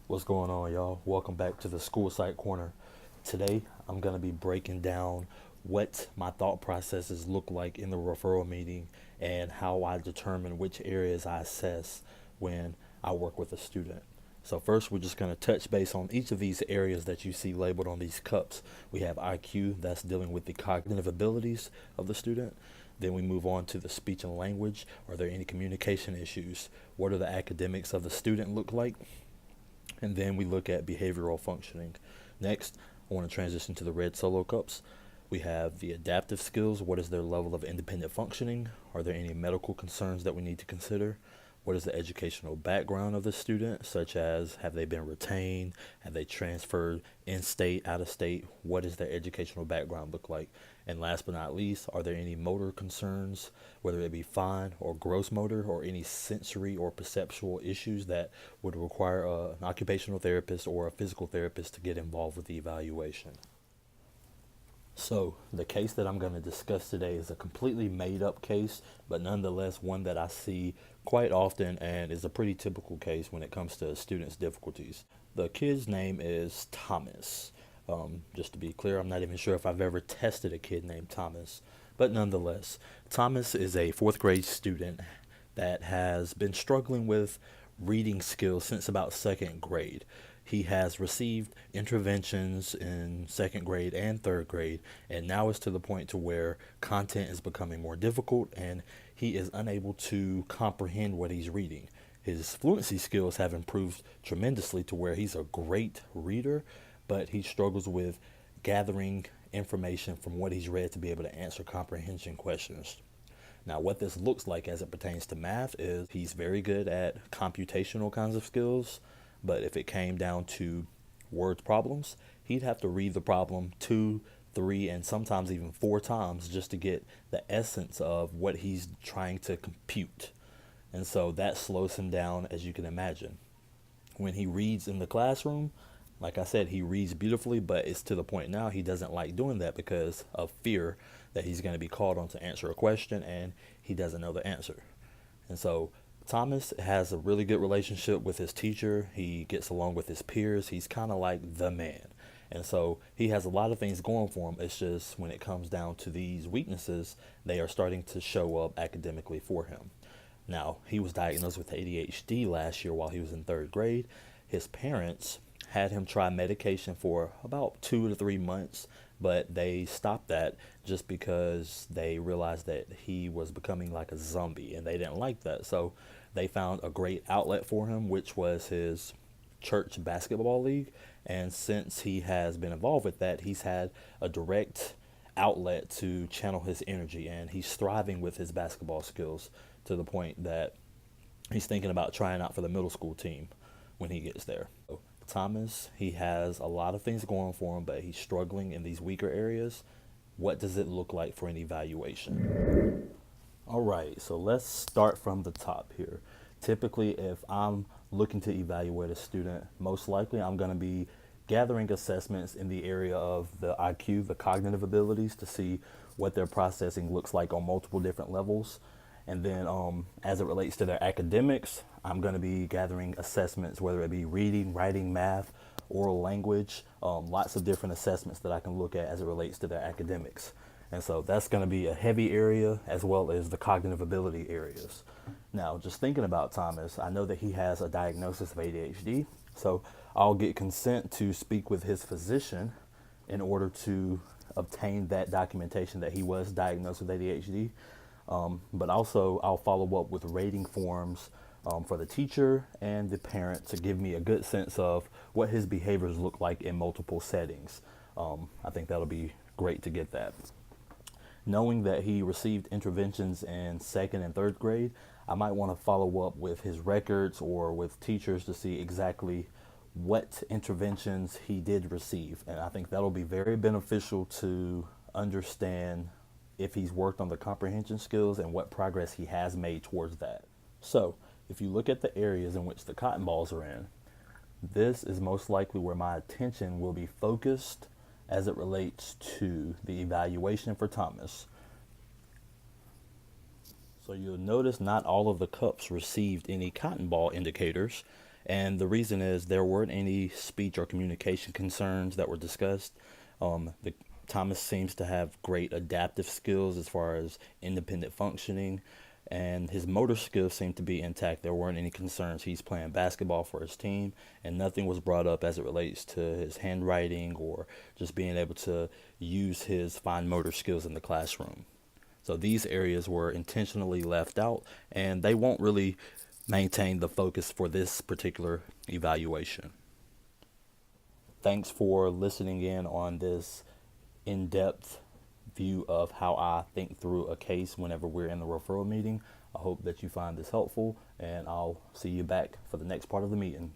What's going on, y'all? Welcome back to the School Psych Corner. Today, I'm going to be breaking down what my thought processes look like in the referral meeting and how I determine which areas I assess when I work with a student. So first, we're just going to touch base on each of these areas that you see labeled on these cups. We have IQ, that's dealing with the cognitive abilities of the student. Then we move on to the speech and language. Are there any communication issues? What do the academics of the student look like? And then we look at behavioral functioning. Next, I want to transition to the red solo cups. We have the adaptive skills. What is their level of independent functioning? Are there any medical concerns that we need to consider? What is the educational background of the student, such as have they been retained? Have they transferred in state, out of state? What does their educational background look like? And last but not least, are there any motor concerns, whether it be fine or gross motor, or any sensory or perceptual issues that would require an occupational therapist or a physical therapist to get involved with the evaluation? So, the case that I'm going to discuss today is a completely made up case, but nonetheless one that I see quite often and is a pretty typical case when it comes to students' difficulties. The kid's name is Thomas. Just to be clear, I'm not even sure if I've ever tested a kid named Thomas, but nonetheless, Thomas is a fourth grade student that has been struggling with reading skills since about second grade. He has received interventions in second grade and third grade, and now it's to the point to where content is becoming more difficult and he is unable to comprehend what he's reading. His fluency skills have improved tremendously to where he's a great reader, but he struggles with gathering information from what he's read to be able to answer comprehension questions. Now, what this looks like as it pertains to math is he's very good at computational kinds of skills, but if it came down to word problems, he'd have to read the problem two, three, and sometimes even four times just to get the essence of what he's trying to compute. And so that slows him down, as you can imagine. When he reads in the classroom, like I said, he reads beautifully, but it's to the point now he doesn't like doing that because of fear that he's going to be called on to answer a question and he doesn't know the answer. And so Thomas has a really good relationship with his teacher. He gets along with his peers. He's kind of like the man. And so he has a lot of things going for him. It's just when it comes down to these weaknesses, they are starting to show up academically for him. Now, he was diagnosed with ADHD last year while he was in third grade. His parents had him try medication for about 2 to 3 months, but they stopped that just because they realized that he was becoming like a zombie and they didn't like that. So they found a great outlet for him, which was his church basketball league. And since he has been involved with that, he's had a direct outlet to channel his energy, and he's thriving with his basketball skills to the point that he's thinking about trying out for the middle school team when he gets there. So Thomas, he has a lot of things going for him, but he's struggling in these weaker areas. What does it look like for an evaluation? All right, so let's start from the top here. Typically, if I'm looking to evaluate a student, most likely I'm going to be gathering assessments in the area of the IQ, the cognitive abilities, to see what their processing looks like on multiple different levels. And then as it relates to their academics, I'm going to be gathering assessments, whether it be reading, writing, math, oral language, lots of different assessments that I can look at as it relates to their academics. And so that's going to be a heavy area as well as the cognitive ability areas. Now, just thinking about Thomas, I know that he has a diagnosis of ADHD. So I'll get consent to speak with his physician in order to obtain that documentation that he was diagnosed with ADHD. But also I'll follow up with rating forms for the teacher and the parent to give me a good sense of what his behaviors look like in multiple settings. I think that'll be great to get that. Knowing that he received interventions in second and third grade, I might want to follow up with his records or with teachers to see exactly what interventions he did receive. And I think that'll be very beneficial to understand if he's worked on the comprehension skills and what progress he has made towards that. So, if you look at the areas in which the cotton balls are in, this is most likely where my attention will be focused as it relates to the evaluation for Thomas. So you'll notice not all of the cups received any cotton ball indicators, And the reason is there weren't any speech or communication concerns that were discussed. The Thomas seems to have great adaptive skills as far as independent functioning, and his motor skills seem to be intact. There weren't any concerns. He's playing basketball for his team, and nothing was brought up as it relates to his handwriting or just being able to use his fine motor skills in the classroom. So these areas were intentionally left out, and they won't really maintain the focus for this particular evaluation. Thanks for listening in on this in-depth view of how I think through a case whenever we're in the referral meeting. I hope that you find this helpful, and I'll see you back for the next part of the meeting.